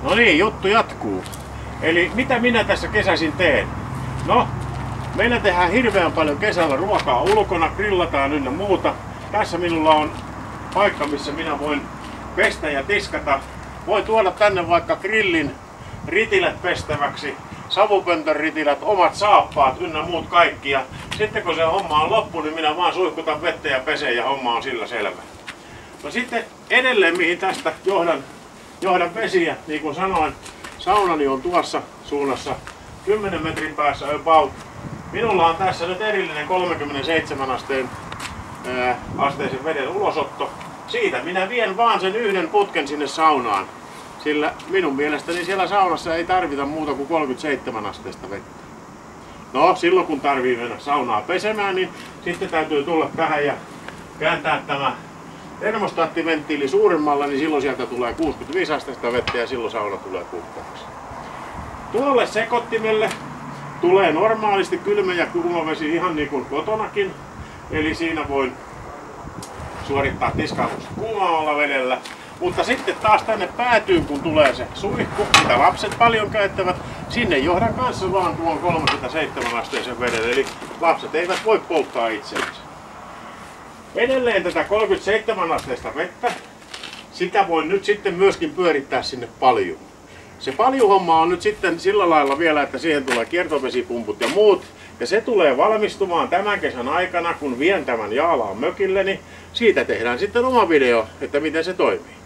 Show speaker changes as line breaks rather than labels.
No niin, juttu jatkuu. Eli mitä minä tässä kesäisin teen? No, meillä tehdään hirveän paljon kesällä ruokaa ulkona, grillataan ynnä muuta. Tässä minulla on paikka, missä minä voin pestä ja tiskata. Voi tuoda tänne vaikka grillin ritilät pestäväksi, savupöntön ritilät, omat saappaat ynnä muut kaikki. Ja sitten kun se homma on loppu, niin minä vaan suihkutan vettä ja pesen ja homma on sillä selvä. No sitten edelleen mihin tästä johdan vesiä, niin kuin sanoin, saunani on tuossa suunnassa 10 metrin päässä about. Minulla on tässä nyt erillinen 37 asteisen veden ulosotto. Siitä minä vien vaan sen yhden putken sinne saunaan. Sillä minun mielestäni siellä saunassa ei tarvita muuta kuin 37 asteista vettä. No silloin kun tarvii mennä saunaa pesemään, niin sitten täytyy tulla tähän ja kääntää tämä termostaattiventtiili suuremmalla, niin silloin sieltä tulee 65 asteista vettä ja silloin sauna tulee puhtaaksi. Tuolle sekoittimelle tulee normaalisti kylmä ja kuuma vesi ihan niin kuin kotonakin. Eli siinä voin suorittaa tiskauksen kuumalla vedellä. Mutta sitten taas tänne päätyyn, kun tulee se suihku, mitä lapset paljon käyttävät, sinne johdan kanssa vaan tuon 37 asteisen veden. Eli lapset eivät voi polttaa itseänsä. Edelleen tätä 37 asteista vettä, sitä voin nyt sitten myöskin pyörittää sinne paljuun. Se paljuhomma on nyt sitten sillä lailla vielä, että siihen tulee kiertovesipumput ja muut. Ja se tulee valmistumaan tämän kesän aikana, kun vien tämän Jaalaan mökilleni. Siitä tehdään sitten oma video, että miten se toimii.